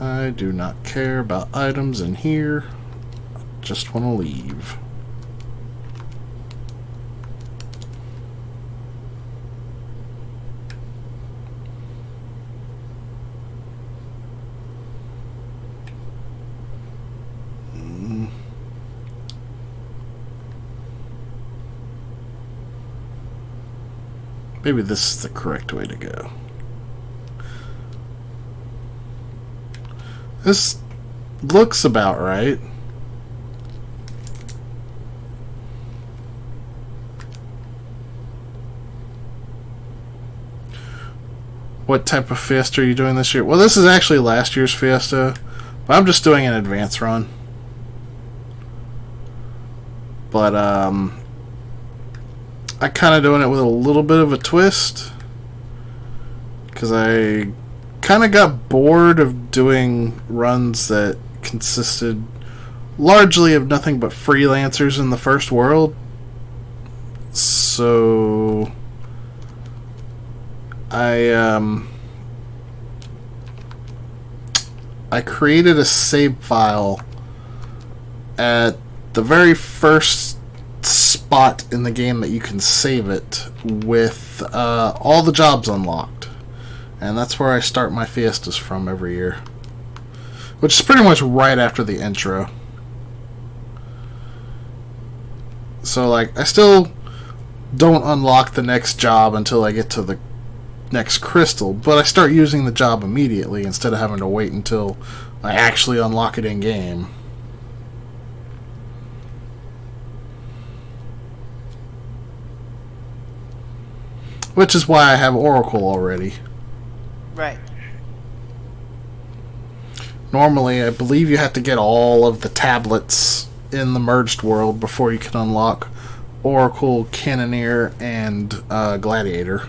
I do not care about items in here. Just want to leave. Maybe this is the correct way to go. This looks about right. What type of Fiesta are you doing this year? Well, this is actually last year's Fiesta, but I'm just doing an advance run. But, I kind of doing it with a little bit of a twist. Because I kind of got bored of doing runs that consisted largely of nothing but freelancers in the first world. So I created a save file at the very first spot in the game that you can save it with all the jobs unlocked. And that's where I start my Fiestas from every year. Which is pretty much right after the intro. So, like, I still don't unlock the next job until I get to the next crystal, but I start using the job immediately instead of having to wait until I actually unlock it in game. Which is why I have Oracle already. Right. Normally, I believe you have to get all of the tablets in the merged world before you can unlock Oracle, Cannoneer, and Gladiator.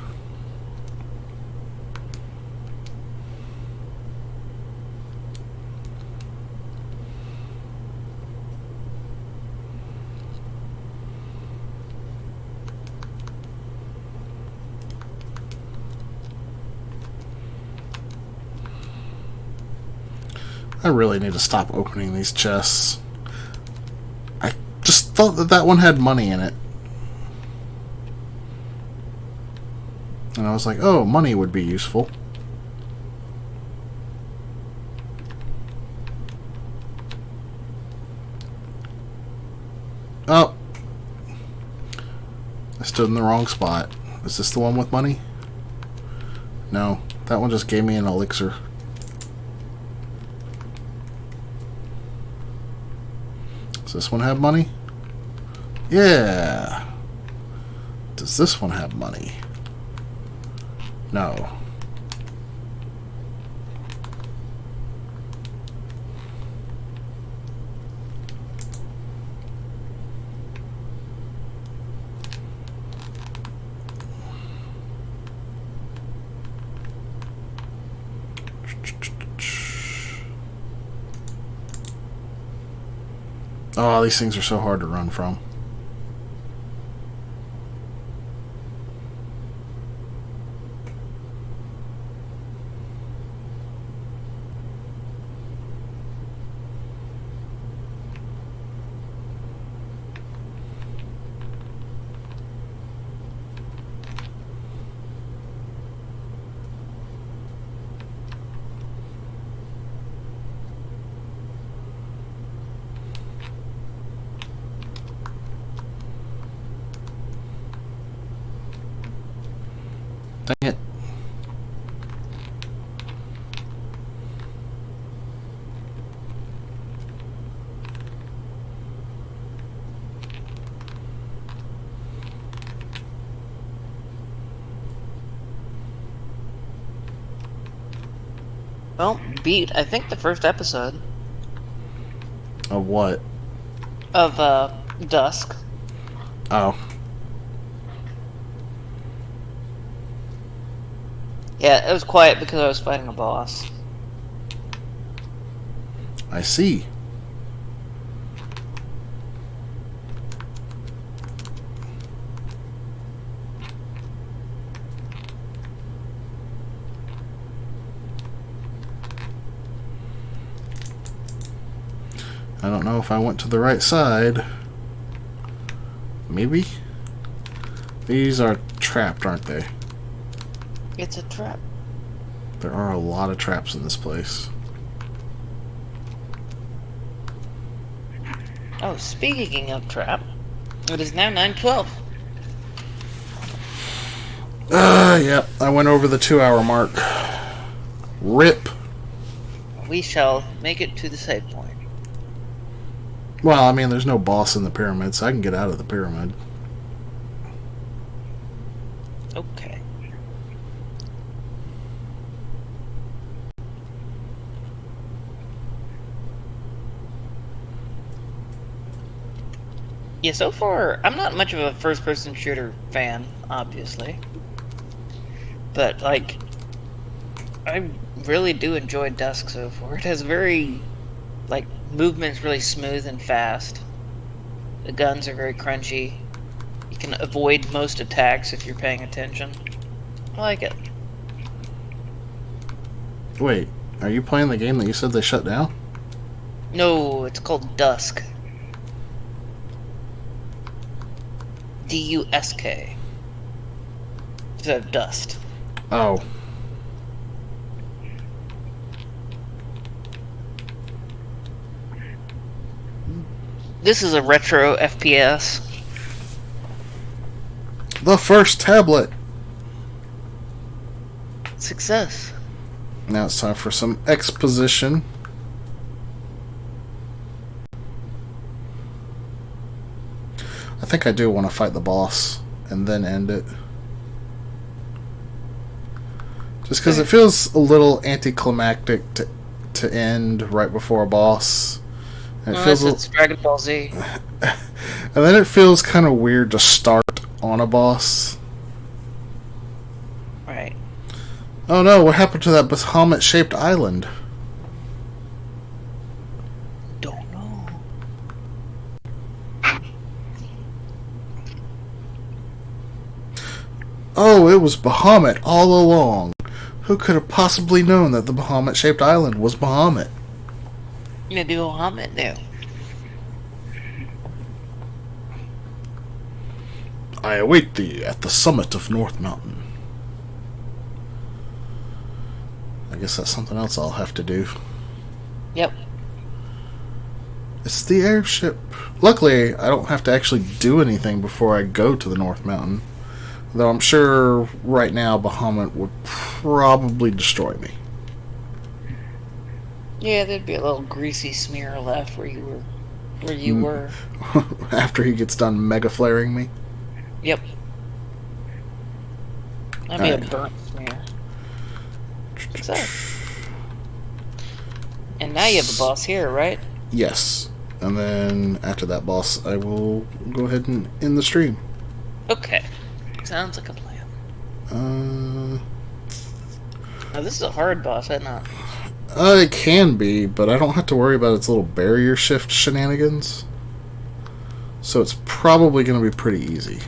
I really need to stop opening these chests. I just thought that that one had money in it. And I was like, oh, money would be useful. Oh. I stood in the wrong spot. Is this the one with money? No. That one just gave me an elixir. Does this one have money? Yeah. Does this one have money? No. Oh, these things are so hard to run from. Dang it. Well, beat, I think, the first episode Of what? of Dusk. Oh. Yeah, it was quiet because I was fighting a boss. I see. I don't know if I went to the right side. Maybe? These are trapped, aren't they? It's a trap. There are a lot of traps in this place. Oh, speaking of trap, it is now 9:12. Yep. I went over the 2-hour mark. RIP. We shall make it to the save point. Well, I mean, there's no boss in the pyramid, so I can get out of the pyramid. Okay. Yeah, so far, I'm not much of a first-person shooter fan, obviously. But, like, I really do enjoy Dusk so far. It has very, like, movement's really smooth and fast. The guns are very crunchy. You can avoid most attacks if you're paying attention. I like it. Wait, are you playing the game that you said they shut down? No, it's called Dusk. D-U-S-K. Instead of Dust. Oh. This is a retro FPS. The first tablet! Success. Now it's time for some exposition. I think I do want to fight the boss and then end it. Just because it feels a little anticlimactic to end right before a boss. And it feels it's Dragon Ball Z. and then it feels kind of weird to start on a boss. Right. Oh no, what happened to that Bahamut-shaped island? Don't know. Oh, it was Bahamut all along. Who could have possibly known that the Bahamut-shaped island was Bahamut? Maybe Mohammed knew. I await thee at the summit of North Mountain. I guess that's something else I'll have to do. Yep. It's the airship. Luckily, I don't have to actually do anything before I go to the North Mountain. Though I'm sure right now Bahamut would probably destroy me. Yeah, there'd be a little greasy smear left where you were. After he gets done mega flaring me. Yep. That'd be Alright. a burnt smear. So. And now you have a boss here, right? Yes. And then after that boss, I will go ahead and end the stream. Okay. Sounds like a plan. Now this is a hard boss, isn't it? It can be, but I don't have to worry about its little barrier shift shenanigans. So it's probably going to be pretty easy.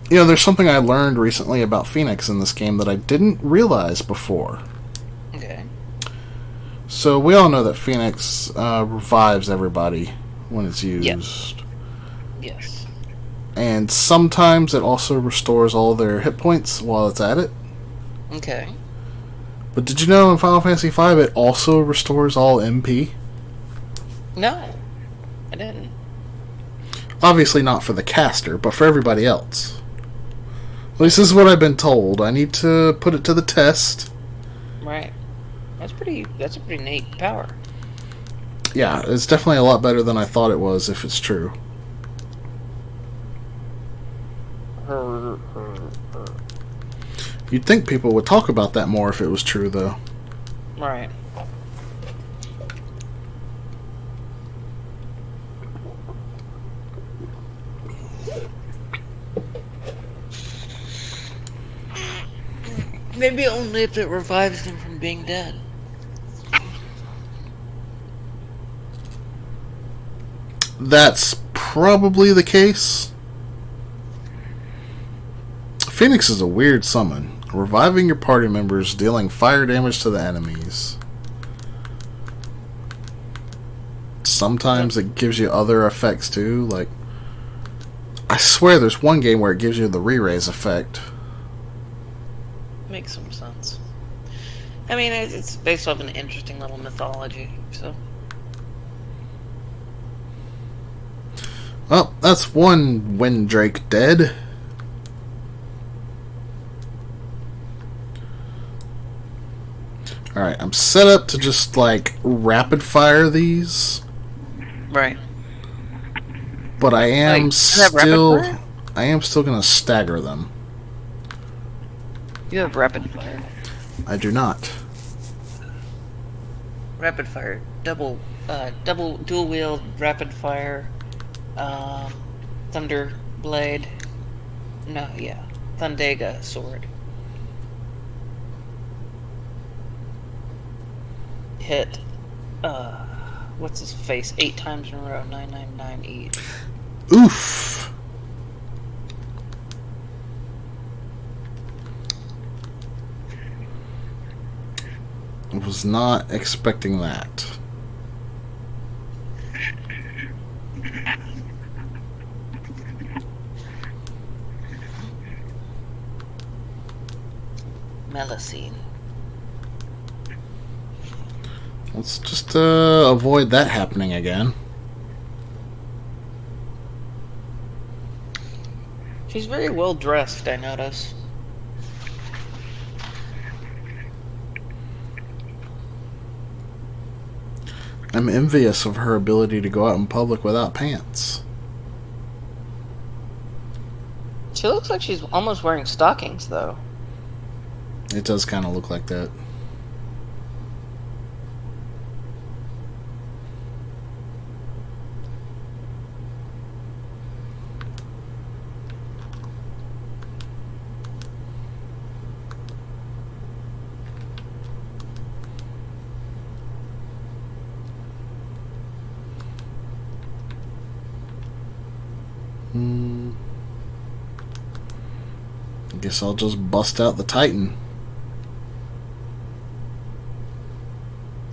You know, there's something I learned recently about Phoenix in this game that I didn't realize before. Okay. So we all know that Phoenix revives everybody when it's used. Yep. Yes. And sometimes it also restores all their hit points while it's at it. Okay. But did you know in Final Fantasy V it also restores all MP? No, I didn't. Obviously not for the caster, but for everybody else. At least this is what I've been told. I need to put it to the test. Right. That's a pretty neat power. Yeah, it's definitely a lot better than I thought it was, if it's true. You'd think people would talk about that more if it was true, though. Right. Maybe only if it revives them from being dead. That's probably the case. Phoenix is a weird summon. Reviving your party members, dealing fire damage to the enemies. Sometimes it gives you other effects too, like I swear there's one game where it gives you the re-raise effect. Makes some sense. I mean, it's based off an interesting little mythology, so. Well, that's one Windrake dead. Alright, I'm set up to just, like, rapid fire these. Right. But I am still... rapid fire? I am still going to stagger them. You have rapid fire. I do not. Rapid fire. Double dual wield rapid fire. Thunder blade. No, yeah. Thundega sword. Hit. What's his face? 8 times in a row. 999 each. Oof. I was not expecting that. Melusine. Let's just avoid that happening again. She's very well dressed, I notice. I'm envious of her ability to go out in public without pants. She looks like she's almost wearing stockings, though. It does kind of look like that. Guess I'll just bust out the Titan.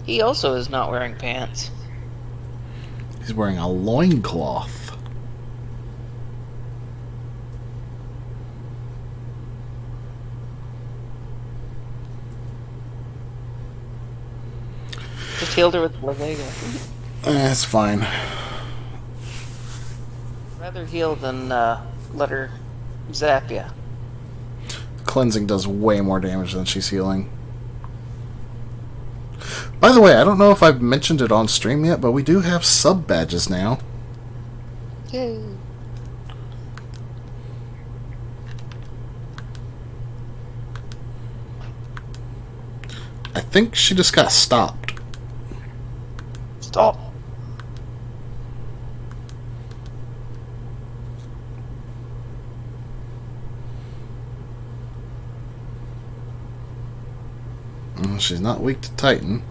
He also is not wearing pants. He's wearing a loincloth. Just healed her with Lavega. That's fine. Rather heal than let her zap ya. Cleansing does way more damage than she's healing. By the way, I don't know if I've mentioned it on stream yet, but we do have sub badges now. Yay. I think she just got stopped. Stop. She's not weak to Titan.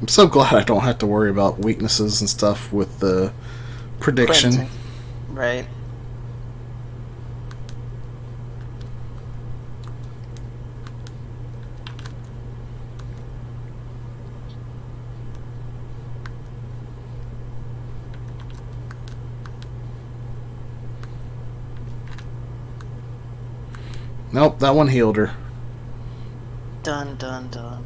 I'm so glad I don't have to worry about weaknesses and stuff with the prediction. Cleansing. Right. Nope, that one healed her. Dun dun dun.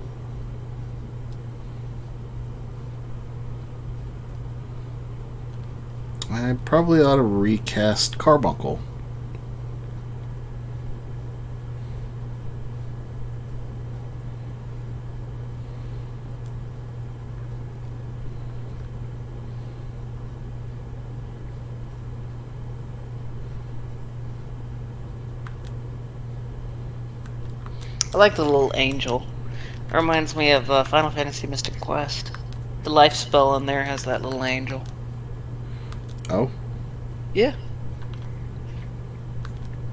I probably ought to recast Carbuncle. I like the little angel. It reminds me of Final Fantasy Mystic Quest. The life spell in there has that little angel. Oh? Yeah.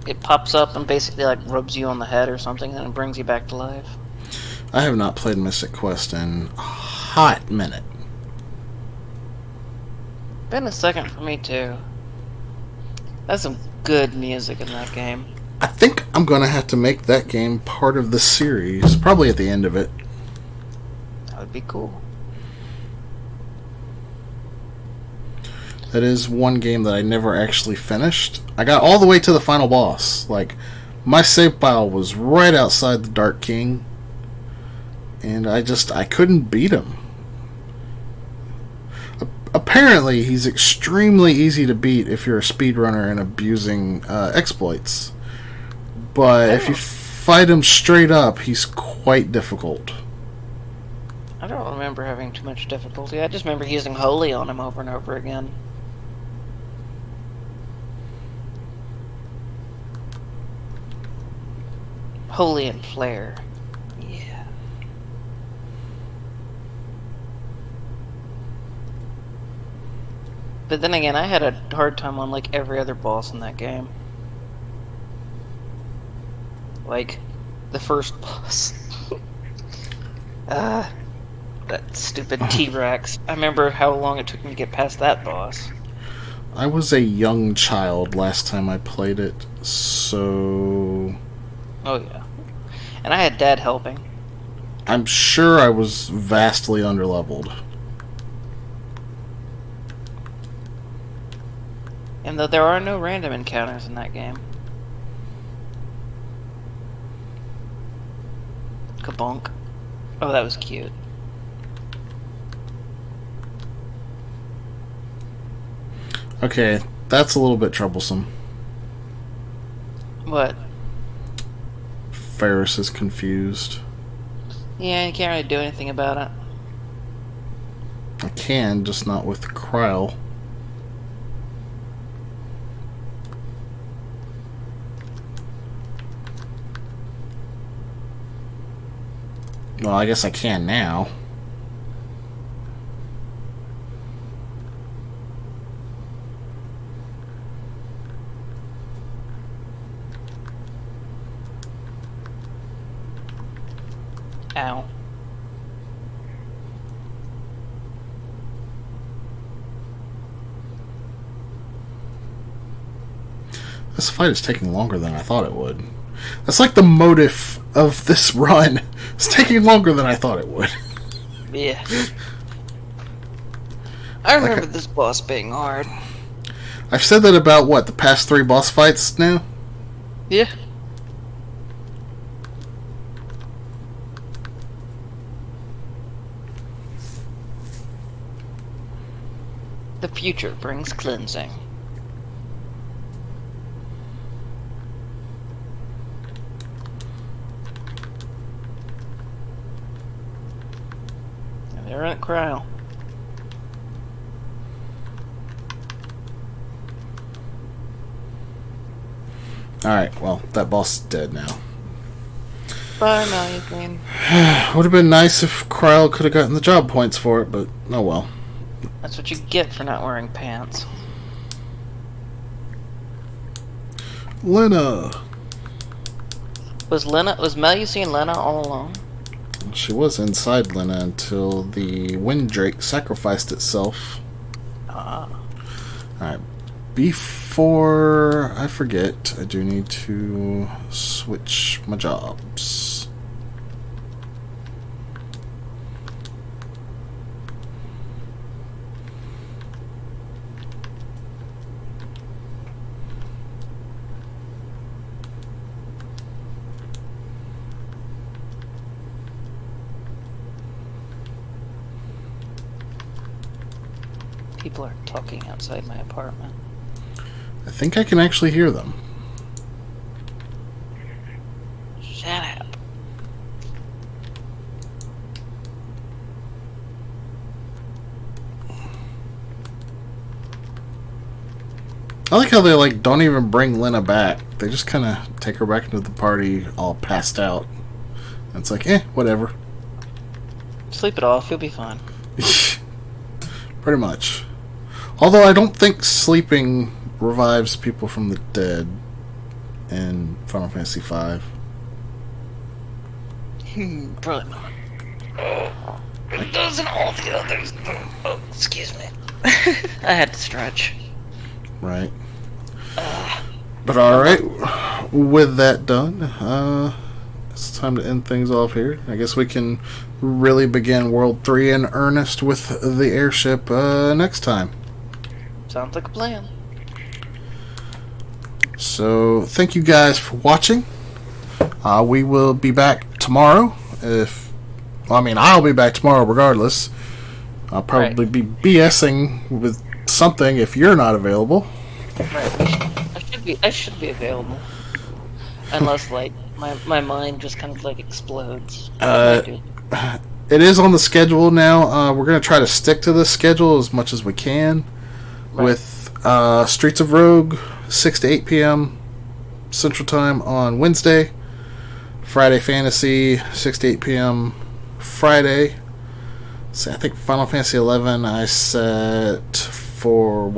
It pops up and basically like rubs you on the head or something and it brings you back to life. I have not played Mystic Quest in a hot minute. Been a second for me too. That's some good music in that game. I think I'm going to have to make that game part of the series, probably at the end of it. That would be cool. That is one game that I never actually finished. I got all the way to the final boss. Like, my save file was right outside the Dark King, and I couldn't beat him. Apparently, he's extremely easy to beat if you're a speedrunner and abusing exploits. But if you fight him straight up, he's quite difficult. I don't remember having too much difficulty. I just remember using Holy on him over and over again. Holy and Flare. Yeah. But then again, I had a hard time on like every other boss in that game. Like, the first boss. That stupid T-Rex. I remember how long it took me to get past that boss. I was a young child last time I played it, so... Oh yeah. And I had Dad helping. I'm sure I was vastly underleveled. And though there are no random encounters in that game. Kabonk. Oh, that was cute. Okay, that's a little bit troublesome. What? Ferris is confused. Yeah, you can't really do anything about it. I can, just not with Kryl. Well, I guess I can now. Ow. This fight is taking longer than I thought it would. That's like the motive of this run. It's taking longer than I thought it would. Yeah. I remember this boss being hard. I've said that about, what, the past 3 boss fights now? Yeah. The future brings cleansing. And there went Kryl. Alright, well, that boss is dead now. Bye, Malugrin. Would have been nice if Kryl could have gotten the job points for it, but oh well. That's what you get for not wearing pants. Lena! Was Melusine and Lena all alone? She was inside Lena until the Windrake sacrificed itself. Ah. Alright, before I forget, I do need to switch my jobs. People are talking outside my apartment. I think I can actually hear them. Shut up. I like how they don't even bring Lena back. They just kind of take her back into the party all passed out. And it's like, whatever. Sleep it off, you'll be fine. Pretty much. Although I don't think sleeping revives people from the dead in Final Fantasy V. Probably not. Oh, it doesn't all the others. Oh, excuse me. I had to stretch. Right. But alright, with that done, it's time to end things off here. I guess we can really begin World 3 in earnest with the airship next time. Sounds like a plan. So, thank you guys for watching. We will be back tomorrow. I'll be back tomorrow regardless. I'll probably be BSing with something if you're not available. Right. I should be available. Unless, like, my mind just kind of, like, explodes. It is on the schedule now. We're going to try to stick to this schedule as much as we can. Right. With Streets of Rogue, 6 to 8 p.m. Central Time on Wednesday. Friday Fantasy, 6 to 8 p.m. Friday. So I think Final Fantasy 11 I set for,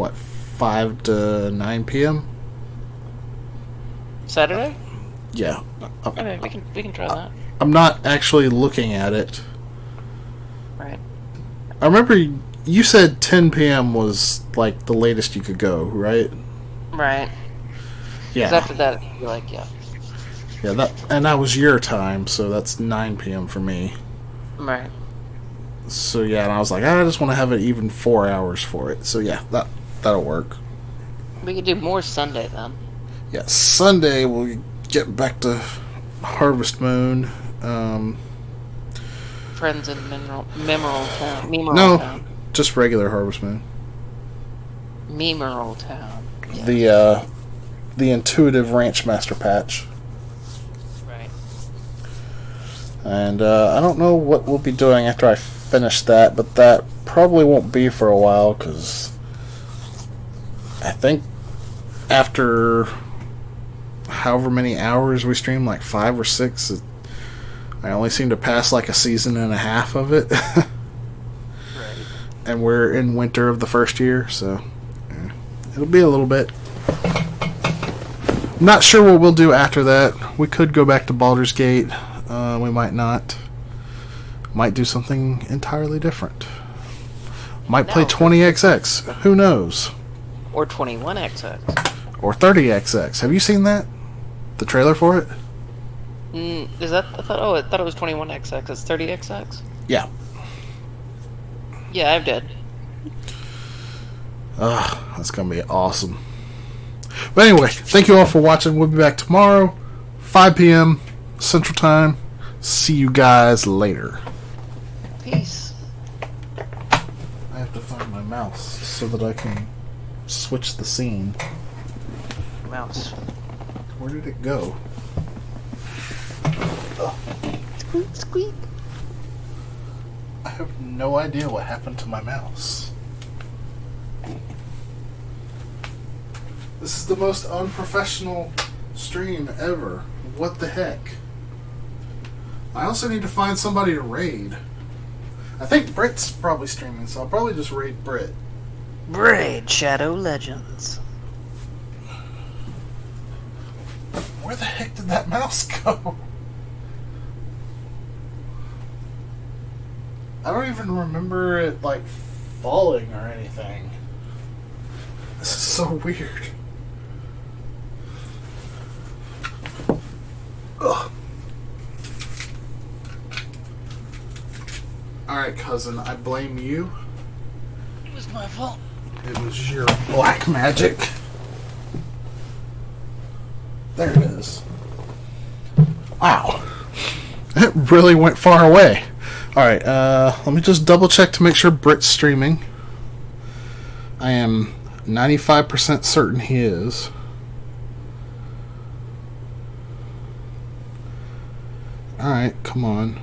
5 to 9 p.m.? Saturday? Yeah. Okay, we can try that. I'm not actually looking at it. Right. I remember you said 10 p.m. was like the latest you could go, right? Right. Yeah. 'Cause after that, you're like, yeah. Yeah, that was your time, so that's 9 p.m. for me. Right. So yeah, and I was like, I just want to have it even 4 hours for it. So yeah, that'll work. We could do more Sunday then. Yeah, Sunday we'll get back to Harvest Moon. Friends in Mineral Town. No, just regular Harvest Moon. Mineral Town. Yes. The intuitive Ranch Master patch. Right. And I don't know what we'll be doing after I finish that, but that probably won't be for a while, because I think after however many hours we stream, like 5 or 6, I only seem to pass like a season and a half of it. Right. And we're in winter of the first year, so yeah, it'll be a little bit. I'm not sure what we'll do after that. We could go back to Baldur's Gate. We might not. Might do something entirely different. Might play 20XX. Who knows? Or 21XX. Or 30XX. Have you seen that? The trailer for it? Is that? I thought it was 21XX. It's 30XX. Yeah. Yeah, I did. That's gonna be awesome. But anyway, thank you all for watching. We'll be back tomorrow, 5 p.m. Central Time. See you guys later. Peace. I have to find my mouse so that I can switch the scene. Mouse. Where did it go? Squeak, squeak. I have no idea what happened to my mouse. This is the most unprofessional stream ever. What the heck? I also need to find somebody to raid. I think Britt's probably streaming, so I'll probably just raid Britt. Raid Shadow Legends. Where the heck did that mouse go? I don't even remember it, like, falling or anything. This is so weird. Ugh. Alright, cousin, I blame you. It was my fault. It was your black magic. There it is. Wow. It really went far away. Alright, let me just double check to make sure Britt's streaming. I am 95% certain he is. Alright, come on.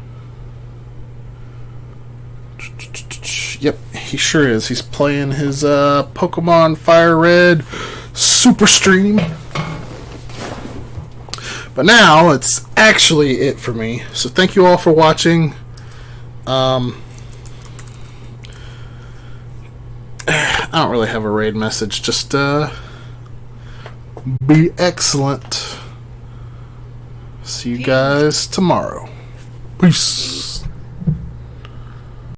Yep, he sure is. He's playing his Pokemon Fire Red Super Stream. But now it's actually it for me. So thank you all for watching. I don't really have a raid message. Just be excellent. See you guys tomorrow. Peace.